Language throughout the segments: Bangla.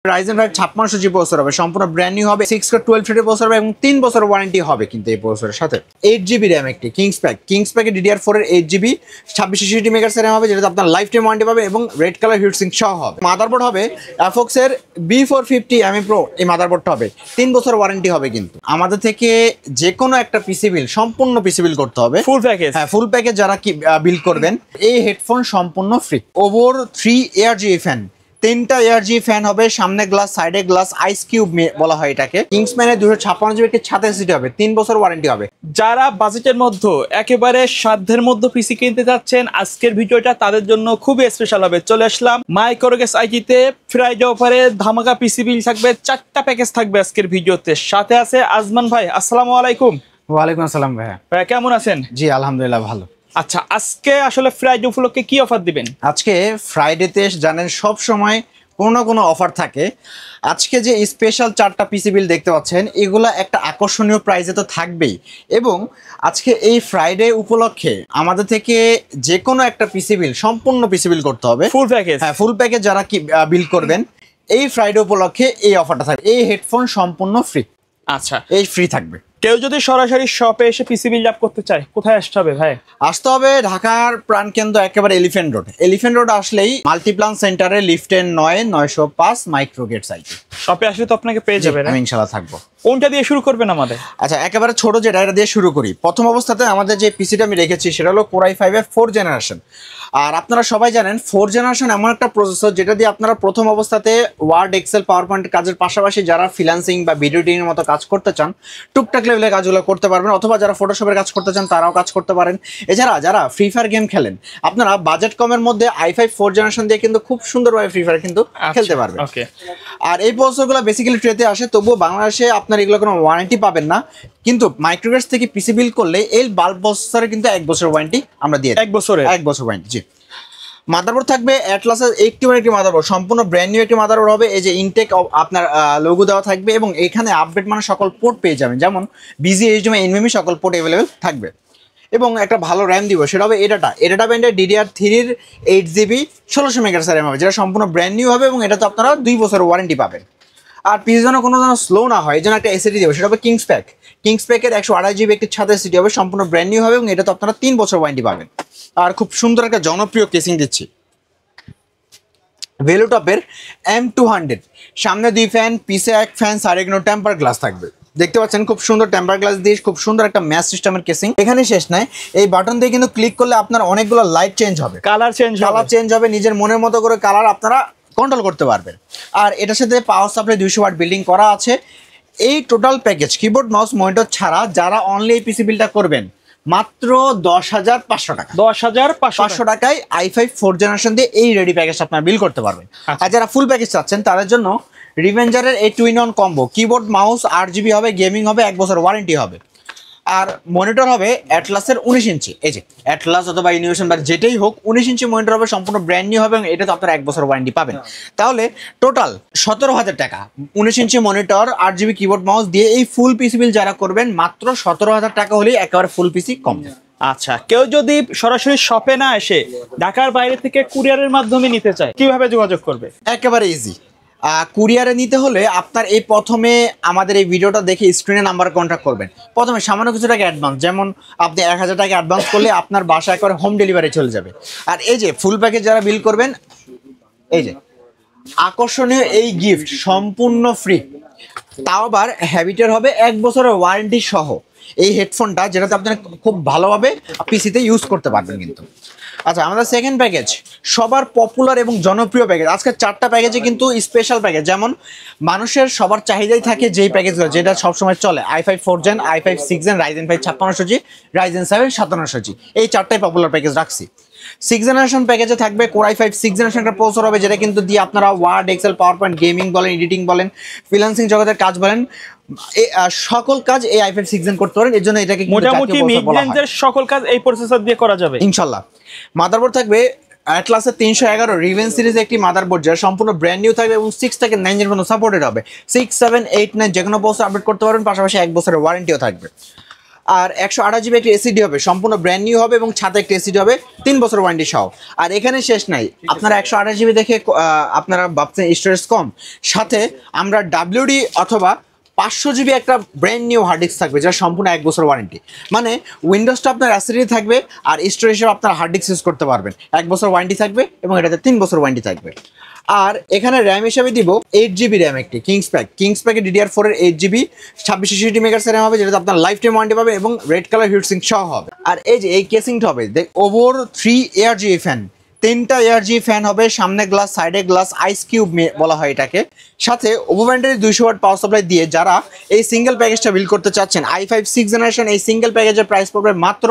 Ryzen 5 5600 জিবি প্রসেসর হবে, সম্পূর্ণ ব্র্যান্ড নিউ হবে, 6 কোর 12 থ্রেডের প্রসেসর হবে এবং 3 বছর ওয়ারেন্টি হবে কিন্তু এই প্রসেসরের সাথে। 8 জিবি র্যাম একটি কিংস প্যাকের DDR4 এর 8 জিবি 2660 মেগাহার্টজ র্যাম হবে, যেটাতে আপনার লাইফ টাইম ওয়ারেন্টি পাবে এবং রেড কালার হিটসিঙ্ক সহ হবে। মাদারবোর্ড হবে FOX এর B450 Pro, এই মাদারবোর্ডটা হবে, 3 বছর ওয়ারেন্টি হবে কিন্তু। আমাদের থেকে যে কোনো একটা পিসি বিল, সম্পূর্ণ পিসি বিল করতে হবে, ফুল প্যাকেজ। হ্যাঁ, ফুল প্যাকেজ যারা কি বিল করবেন, এই হেডফোন সম্পূর্ণ ফ্রি। ওভর 3 ARGB ফ্যান, 3টা ARGB ফ্যান হবে, সামনে গ্লাস, সাইডে গ্লাস, আইস কিউব বলা হয় এটাকে। কিংসম্যানের 256 জিবি একটি ছাতা সিটি হবে, 3 বছর ওয়ারেন্টি হবে। যারা বাজেটের মধ্যে একেবারে সাধ্যের মধ্যে পিসি কিনতে যাচ্ছেন, আজকের ভিডিওটা তাদের জন্য খুবই স্পেশাল হবে। চলে আসলাম মাইক্রোগেস আইটিতে, ফ্রাইডে অফারে ধামাকা পিসি বিল থাকবে, 4টা প্যাকেজ থাকবে আজকের ভিডিওতে। সাথে আছে আজমান ভাই। আসসালামু আলাইকুম। ওয়ালাইকুম আসসালাম ভাইয়া। ভাইয়া কেমন আছেন? জি আলহামদুলিল্লাহ ভালো। আচ্ছা, আজকে আসলে ফ্রাইডে উপলক্ষে কি অফার দিবেন? আজকে ফ্রাইডেতে জানেন সব সময় কোনো না কোনো অফার থাকে। আজকে যে স্পেশাল 4টা পিসি বিল দেখতে পাচ্ছেন, এগুলা একটা আকর্ষণীয় প্রাইসে তো থাকবেই, এবং আজকে এই ফ্রাইডে উপলক্ষে আমাদের থেকে যে কোনো একটা পিসি বিল, সম্পূর্ণ পিসি বিল করতে হবে, ফুল প্যাকেজ। হ্যাঁ, ফুল প্যাকেজ যারা কি বিল করবেন, এই ফ্রাইডে উপলক্ষে এই অফারটা থাকবে। এই হেডফোন সম্পূর্ণ ফ্রি। আচ্ছা, এই ফ্রি থাকবে। কেউ যদি সরাসরি শপে এসে পিসি বিল আপ করতে চায়, কোথায় আসতে হবে ভাই? আসতে হবে ঢাকার প্রাণকেন্দ্র একেবারে এলিফ্যান্ট রোড আসলেই মাল্টিপ্লান সেন্টারে লিফটের 9/905 মাইক্রোগেট সাইটে শপে আসলে তো আপনাকে পেয়ে যাবেন। আমি ইনশাআল্লাহ থাকবো। কোনটা দিয়ে শুরু করবেন আমাদের? আচ্ছা, একেবারে ছোট যেটা, এটা দিয়ে শুরু করি। প্রথম অবস্থাতে আমাদের যে পিসিটা আমি রেখেছি সেটা হলো Core i5 এর 4th জেনারেশন। আর আপনারা সবাই জানেন 4th জেনারেশন এমন একটা প্রসেসর যেটা দিয়ে আপনারা প্রথম অবস্থাতে ওয়ার্ড, এক্সেল, পাওয়ার পয়েন্টের কাজের পাশাপাশি যারা ফ্রিল্যান্সিং বা ভিডিও এডিটিংয়ের মতো কাজ করতে চান, টুকটাক লেভেলের কাজগুলো করতে পারবেন, অথবা যারা ফটোশপের কাজ করতে চান তারাও কাজ করতে পারেন। এছাড়া যারা ফ্রি ফায়ার গেম খেলেন, আপনারা বাজেট কমের মধ্যে i5 4th জেনারেশন দিয়ে কিন্তু খুব সুন্দরভাবে ফ্রি ফায়ার কিন্তু খেলতে পারবেন। আর এই প্রসেসরগুলো বেসিক্যালি ট্রেতে আসে, তবুও বাংলাদেশে আপনার এগুলো কোনো ওয়ারেন্টি পাবেন না, কিন্তু মাইক্রোগেটস থেকে পিসি বিল করলে এই বাল্ব প্রসেসরে কিন্তু 1 বছর ওয়ারেন্টি আমরা দিয়ে দিই। 1 বছর ওয়ারেন্টি। জি। মাদারবোর্ড থাকবে অ্যাটলাসের 81 একটি মাদারবোর্ড, সম্পূর্ণ ব্র্যান্ড নিউ একটি মাদারবোর্ড হবে। এই যে ইনটেক আপনার লোগো দেওয়া থাকবে, এবং এখানে আপডেট মানে সকল পোর্ট পেয়ে যাবেন, যেমন বিজি, এইচডিএমআই, এনভিএমই সকল পোর্ট অ্যাভেলেবেল থাকবে। এবং একটা ভালো র্যাম দিব, সেটা হবে এডাটা ব্যান্ডের DDR3 8 জিবি 1600 মেগাহার্টজ র্যাম হবে, যেটা সম্পূর্ণ ব্র্যান্ড নিউ হবে, এবং এটা তো আপনারা 2 বছর ওয়ারেন্টি পাবেন। আর পিস যেন কোনো যেন স্লো না হয়, এই জন্য একটা এসএসডি দেবো, সেটা হবে কিংস প্যাকের 128 জিবি একটি ছাতা এসএসডি হবে, সম্পূর্ণ ব্র্যান্ড নিউ হবে, এবং এটা তো আপনারা 3 বছর ওয়ারেন্টি পাবেন। আর খুব সুন্দর একটা জনপ্রিয় কেসিং দিচ্ছি, ভেলোটপের M200, সামনে 2 ফ্যান, পিছে 1 ফ্যান, সাইডে কোনো টেম্পার গ্লাস থাকবে। দেখতে পাচ্ছেন খুব সুন্দর টেম্পার গ্লাস দিয়ে খুব সুন্দর একটা ম্যাচ সিস্টেমের কেসিং। এখানে শেষ নাই, এই বাটন দিয়ে কিন্তু ক্লিক করলে আপনার অনেকগুলো লাইট চেঞ্জ হবে, কালার চেঞ্জ হবে, নিজের মনের মতো করে কালার আপনারা কন্ট্রোল করতে পারবেন। আর এটার সাথে পাওয়ার সাপ্লাই 200 ওয়াট বিল্ডিং করা আছে। এই total package keyboard, mouse, monitor ছাড়া যারা অনলি এই পিসি বিলটা করবেন, মাত্র 10,500 টাকা। 10,500 টাকায় i5 4th জেনারেশন দিয়ে এই রেডি প্যাকেজ আপনারা বিল করতে পারবেন। আর যারা ফুল প্যাকেজ চাচ্ছেন তাদের জন্য রিভেঞ্জারের এই 2-in-1 combo, keyboard, mouse 8 GB হবে, গেমিং হবে, 1 বছর ওয়ারেন্টি হবে। আর মনিটর হবে অ্যাটলাসের 19 ইঞ্চি, এই যে অ্যাটলাস অথবা ইনোভেশন বা যেটাই হোক, 19 ইঞ্চি মনিটর হবে, সম্পূর্ণ ব্র্যান্ড নিউ হবে, এবং এটা তো আপনারা 1 বছর ওয়ারেন্টি পাবেন। তাহলে টোটাল 17,000 টাকা, 19 inch monitor, 8 GB keyboard, mouse দিয়ে এই ফুল পিসি বিল যারা করবেন, মাত্র 17,000 টাকা হলেই একেবারে ফুল পিসি কম। আচ্ছা, কেউ যদি সরাসরি শপে না এসে ঢাকার বাইরে থেকে কুরিয়ারের মাধ্যমে নিতে চায়, কিভাবে যোগাযোগ করবে? একেবারে ইজি। কুরিয়ারে নিতে হলে আপনার এই প্রথমে আমাদের এই ভিডিওটা দেখে স্ক্রিনে নাম্বারে কন্ট্যাক্ট করবেন। প্রথমে সামান্য কিছু টাকা অ্যাডভান্স, যেমন আপনি 1000 টাকা অ্যাডভান্স করলে আপনার বাসায় একবার হোম ডেলিভারি চলে যাবে। আর এই যে ফুল প্যাকেজ যারা বিল করবেন, এই যে আকর্ষণীয় এই গিফট সম্পূর্ণ ফ্রি, তাও আবার হ্যাবিটের হবে 1 বছরের ওয়ারেন্টি সহ এই হেডফোনটা, যেটাতে আপনারা খুব ভালোভাবে পিসিতে ইউজ করতে পারবেন কিন্তু। আচ্ছা, আমাদের সেকেন্ড প্যাকেজ সবার পপুলার এবং জনপ্রিয় প্যাকেজ। আজকে 4টা প্যাকেজে কিন্তু স্পেশাল প্যাকেজ, যেমন মানুষের সবার চাহিদাই থাকে যেই প্যাকেজগুলো, যেটা সবসময় চলে, i5 4th Gen, i5 6th Gen, Ryzen 5 5600G, Ryzen 7 5700G, এই 4টাই পপুলার প্যাকেজ রাখছি। 6th জেনারেশন প্যাকেজে থাকবে Core i5 6th জেনারেশন একটা প্রসেসর হবে, যেটা কিন্তু দিয়ে আপনারা Word, Excel, PowerPoint, gaming বলেন, এডিটিং বলেন, ফ্রিল্যান্সিং জগতের কাজ বলেন, সকল কাজ এই i5 6th Gen করতে পারেন। এর জন্য এটাকে মোটামুটি মিড রেঞ্জের সকল কাজ এই প্রসেসর দিয়ে করা যাবে ইনশাআল্লাহ। মাদারবোর্ড থাকবে অ্যাটলাসের 311 রিভেন সিরিজের একটি মাদারবোর্ড, যেটা সম্পূর্ণ ব্র্যান্ড নিউ থাকবে, এবং 6 থেকে 9 এর পর্যন্ত সাপোর্টেড হবে। 6, 7, 8, 9 যে কোনো প্রসেসর আপডেট করতে পারবেন, পাশাপাশি 1 বছরের ওয়ারেন্টিও থাকবে। আর 128 জিবি একটা এসিডি হবে, সম্পূর্ণ ব্র্যান্ড নিউ হবে এবং সাথে একটা এসিডি হবে 3 বছর ওয়ারেন্টি সহ। আর এখানে শেষ নাই, আপনারা 128 জিবি দেখে আপনারা ভাবছেন স্টোরেজ কম, সাথে আমরা ডাব্লিউডি অথবা 500 জিবি একটা ব্র্যান্ড নিউ হার্ড ডিস্ক থাকবে, যেটা সম্পূর্ণ 1 বছর ওয়ারেন্টি। মানে উইন্ডোজটা আপনার অ্যাসিডি থাকবে আর স্টোরেজ হিসেবে আপনার হার্ড ডিস্ক ইউজ করতে পারবেন, 1 বছর ওয়ারেন্টি থাকবে এবং এটাতে 3 বছর ওয়ারেন্টি থাকবে। আর এখানে র্যাম হিসাবে দিব 8 জিবি র্যাম, একটি কিংস প্যাকে DDR4 এর 8 জিবি 2660 মেগাহার্টজ র্যাম হবে, যেটাতে আপনার লাইফ টাইম ওয়ারেন্টি পাবে এবং রেড কালার হিটসিঙ্ক সহ হবে। আর এই যে এই কেসিংটা হবে ওভার 3 ARGB ফ্যান, 3টা ARGB ফ্যান হবে, সামনে গ্লাস, সাইডে গ্লাস, আইস কিউব বলা হয় এটাকে। সাথে ওভো ব্যান্ডের 200 ওয়াট পাওয়ার সাপ্লাই দিয়ে যারা এই সিঙ্গেল প্যাকেজটা বিল করতে চাচ্ছেন, i5 6th জেনারেশন, এই সিঙ্গেল প্যাকেজের প্রাইস পড়বে মাত্র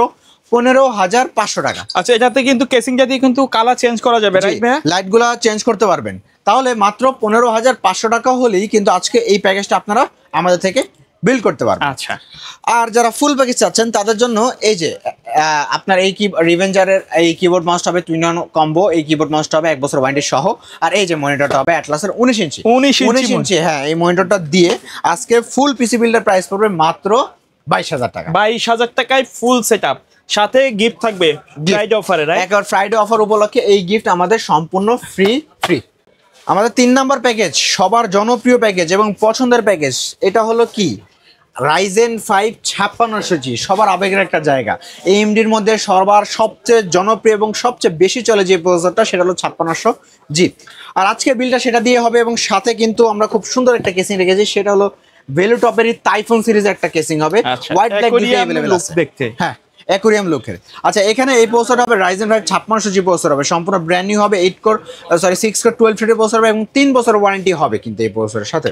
15,500 টাকা। আচ্ছা, এটাতে কিন্তু কেসিংটা দিয়ে কিন্তু কালার চেঞ্জ করা যাবে, রাইট ভাই? লাইটগুলো চেঞ্জ করতে পারবেন, তাহলে মাত্র 15,500 টাকা হলেই কিন্তু আজকে এই প্যাকেজটা আপনারা আমাদের থেকে বিল করতে পারবেন। আচ্ছা, আর যারা ফুল প্যাকেজ চাচ্ছেন তাদের জন্য এই যে আপনার এই রিভেঞ্জারের এই কিবোর্ড মাউসটা হবে টুইন অন কম্বো, এই কিবোর্ড মাউসটা হবে 1 বছর ওয়ারেন্টি সহ। আর এই যে মনিটরটা হবে অ্যাটলাসের 19 ইঞ্চি, হ্যাঁ, এই মনিটরটা দিয়ে আজকে ফুল পিসি বিল্ডের প্রাইস পড়বে মাত্র 22,000 টাকা। 22,000 টাকায় ফুল সেটআপ, সাথে গিফট থাকবে ফ্রাইডে অফারে, রাইট? একবার ফ্রাইডে অফার উপলক্ষে এই গিফট আমাদের সম্পূর্ণ ফ্রি। আমাদের 3 নাম্বার প্যাকেজ, সবার জনপ্রিয় প্যাকেজ এবং পছন্দের প্যাকেজ, এটা হলো কি রাইজেন 5 5600G, সবার আবেগের একটা জায়গা। AMDর মধ্যে সবার সবচেয়ে জনপ্রিয় এবং সবচেয়ে বেশি চলে যে প্রসেসরটা, সেটা হলো 5600G। আর আজকে বিলটা সেটা দিয়ে হবে এবং সাথে কিন্তু আমরা খুব সুন্দর একটা কেসিং রেখেছি, সেটা হলো ভেলুটপেরই টাইফুন সিরিজের একটা কেসিং হবে, হোয়াইট ব্ল্যাক দুটো अवेलेबल আছে দেখতে, হ্যাঁ, অ্যাকুরিয়াম লুকের। আচ্ছা, এখানে এই প্রসেসর হবে রাইজেন 5 5600G প্রসেসর হবে, সম্পূর্ণ ব্র্যান্ড নিউ হবে, 6 কোর 12 থ্রেডের প্রসেসর হবে এবং 3 বছর ওয়ারেন্টি হবে কিন্তু এই প্রসেসরের সাথে।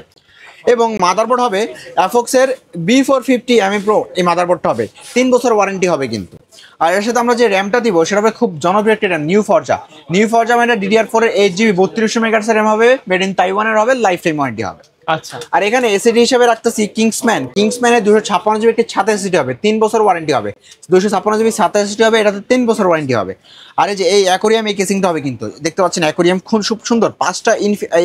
এবং মাদারবোর্ড হবে অ্যাফক্সের B450 ME Pro, এই মাদারবোর্ডটা হবে 3 বছর ওয়ারেন্টি হবে কিন্তু। আর এর সাথে আমরা যে র্যামটা দিব সেটা হবে খুব জনপ্রিয় একটা র্যাম, নিউ ফরজা মানে DDR4 এর 8 জিবি 3200 মেগাহার্টজ র্যাম হবে, মেড ইন তাইওয়ানের হবে, লাইফ টাইম ওয়ারেন্টি হবে। আচ্ছা, আর এখানে এসিডি হিসেবে রাখতেছি কিংসম্যানের 256 জিবি একটি ছাতা এসিডি হবে, 3 বছর ওয়ারেন্টি হবে, 256 জিবি ছাতা এসিডি হবে, এটাতে 3 বছর ওয়ারেন্টি হবে। আর এই যে এই অ্যাকোরিয়াম এই কেসিংটা হবে কিন্তু, দেখতে পাচ্ছেন অ্যাকোরিয়াম খুব সুন্দর, 5টা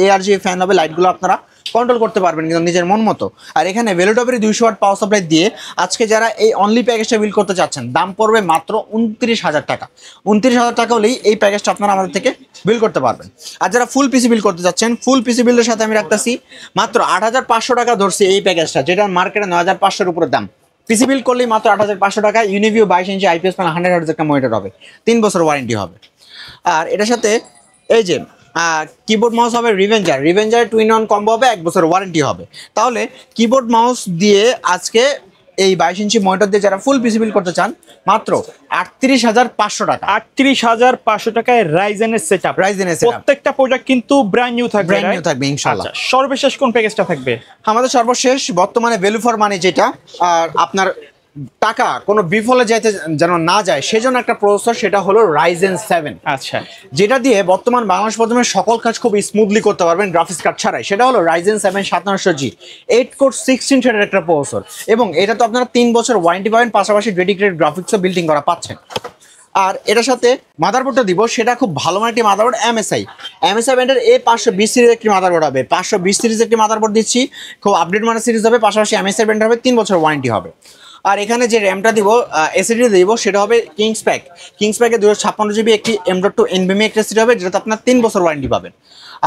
ARGB ফ্যান হবে, লাইটগুলো আপনারা কন্ট্রোল করতে পারবেন কিন্তু নিজের মন মতো। আর এখানে ভেলোটপের 200 ওয়াট পাওয়ার সাপ্লাই দিয়ে আজকে যারা এই অনলি প্যাকেজটা বিল করতে চাচ্ছেন, দাম পড়বে মাত্র 29,000 টাকা। 29,000 টাকা হলেই এই প্যাকেজটা আপনারা আমাদের থেকে বিল করতে পারবেন। আর যারা ফুল পিসি বিল করতে চাচ্ছেন, ফুল পিসি বিলের সাথে আমি রাখতেছি মাত্র 8,500 টাকা ধরছি এই প্যাকেজটা, যেটা মার্কেটে 9,500-এর উপরে দাম। পিসি বিল করলেই মাত্র 8,500 টাকা, ইউনিভিউ 22 ইঞ্চি IPS প্যানেল 100 হার্টজ একটা মনিটর হবে, 3 বছর ওয়ারেন্টি হবে। আর এটার সাথে এই যে কিবোর্ড মাউস হবে রিভেঞ্জার টুইন অন কম্বো হবে, 1 বছর ওয়ারেন্টি হবে। তাহলে কিবোর্ড মাউস দিয়ে আজকে এই 22 ইঞ্চি মনিটর দিয়ে যারা ফুল পিসি বিল করতে চান, মাত্র 38,500 টাকা। 38,500 টাকায় রাইজেনের সেটআপ, প্রত্যেকটা প্রোডাক্ট কিন্তু ব্র্যান্ড নিউ থাকবে, ইনশাআল্লাহ। সর্বশেষ কোন প্যাকেজটা থাকবে? আমাদের সর্বশেষ বর্তমানে ভ্যালু ফর মানি, যেটা আর আপনার টাকা কোনো বিফলে যাইতে যেন না যায় সেজন্য একটা প্রসেসর, সেটা হলো রাইজেন 7। আচ্ছা, যেটা দিয়ে বর্তমান বাংলাদেশ প্রথমে সকল কাজ খুব স্মুথলি করতে পারবেন গ্রাফিক্স কার্ড ছাড়াই, সেটা হলো রাইজেন 7 5700G, 8 কোর 16 থ্রেডের একটা প্রসেসর এবং এটা তো আপনারা 3 বছর ওয়ারেন্টি পাবেন, পাশাপাশি ডেডিকেটেড গ্রাফিক্সও বিল্ডিং করা পাচ্ছেন। আর এটার সাথে মাদারবোর্ডটা দিব, সেটা খুব ভালো মানের একটি মাদারবোর্ড, MSI ব্র্যান্ডের A520 সিরিজের একটি মাদারবোর্ড হবে, 520 সিরিজের একটি মাদারবোর্ড দিচ্ছি, খুব আপডেট মানের সিরিজ হবে, পাশাপাশি MSI ব্র্যান্ডের হবে, 3 বছর ওয়ারেন্টি হবে। আর এখানে যে র্যামটা দিব এসিডি দিব, সেটা হবে কিংস প্যাকে 256 জিবি একটি M.2 NVMe একটা এসিডি হবে, যেটাতে আপনার 3 বছর ওয়ারেন্টি পাবেন।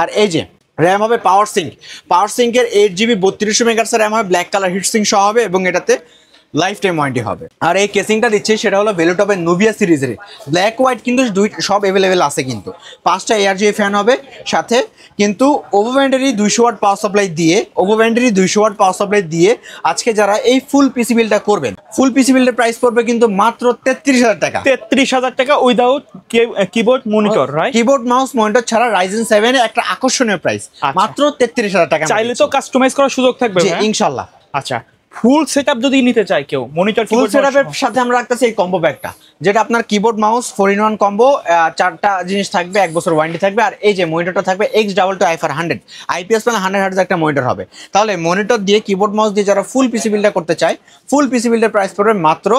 আর এই যে র্যাম হবে পাওয়ার সিঙ্কের 8 জিবি 3200 মেগাহার্টজ র্যাম হবে, ব্ল্যাক কালার হিটসিঙ্ক সহ হবে এবং এটাতে লাইফ টাইম ওয়ারেন্টি হবে। আর এই কেসিংটা দিচ্ছে সেটা হলো ভেলোটপের নুভিয়া সিরিজের, ব্ল্যাক হোয়াইট কিন্তু সব অ্যাভেলেবেল আছে কিন্তু, 5টা ARGB ফ্যান হবে, সাথে কিন্তু ওভো ব্র্যান্ডেরই 200 ওয়াট পাওয়ার সাপ্লাই দিয়ে আজকে যারা এই ফুল পিসি বিলটা করবেন, ফুল পিসি বিলের প্রাইস পড়বে কিন্তু মাত্র 33,000 টাকা। 33,000 টাকা without keyboard monitor, right? Keyboard mouse monitor ছাড়া রাইজেন 7 এর একটা আকর্ষণীয় প্রাইস, মাত্র 33,000 টাকা। চাইলে তো কাস্টমাইজ করার সুযোগ থাকবে ইনশাআল্লাহ। আচ্ছা, ফুল সেটআপ যদি নিতে চাই কেউ, মনিটর ফুল সেটআপের সাথে আমরা রাখতেছি এই কম্বো প্যাকটা, যেটা আপনার কিবোর্ড মাউস 4-in-1 কম্বো, 4টা জিনিস থাকবে, 1 বছর ওয়ারেন্টি থাকবে। আর এই যে মনিটরটা থাকবে X22i4 100 IPS প্যানেল 100 হার্টজ একটা মনিটর হবে। তাহলে মনিটর দিয়ে কিবোর্ড মাউস দিয়ে যারা ফুল পিসি বিলটা করতে চায়, ফুল পিসি বিলটার প্রাইস পড়বে মাত্র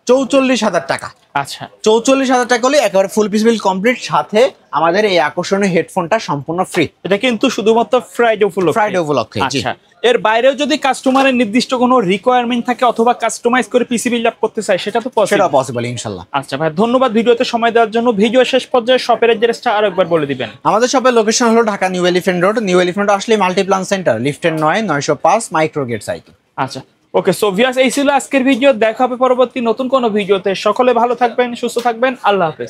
44,000 টাকা। আচ্ছা 44,000 টাকা হলে একেবারে ফুল পিস বিল কমপ্লিট, সাথে আমাদের এই আকর্ষণীয় হেডফোনটা সম্পূর্ণ ফ্রি। এটা কিন্তু শুধুমাত্র ফ্রাইডে উপলক্ষে। ফ্রাইডে উপলক্ষে, জি। আচ্ছা, এর বাইরেও যদি কাস্টমারের নির্দিষ্ট কোনো রিকোয়ারমেন্ট থাকে অথবা কাস্টমাইজ করে পিসি বিল্ড আপ করতে চায় সেটা তো পসিবল। সেটা পসিবল ইনশাআল্লাহ। আচ্ছা ভাই, ধন্যবাদ ভিডিওতে সময় দেওয়ার জন্য। ভিডিও শেষ পর্যায়ে শপের অ্যাড্রেসটা আরো একবার বলে দিবেন। আমাদের শপের লোকেশন হলো Dhaka new elephant road. New elephant আসলে মাল্টিপ্লান সেন্টার, লিফটের 9/905 মাইক্রোগেট সাইকেল। আচ্ছা ওকে, সো ভিউয়ার্স এই ছিল আজকের ভিডিও। দেখা হবে পরবর্তী নতুন কোনো ভিডিওতে। সকলে ভালো থাকবেন, সুস্থ থাকবেন, আল্লাহ হাফেজ।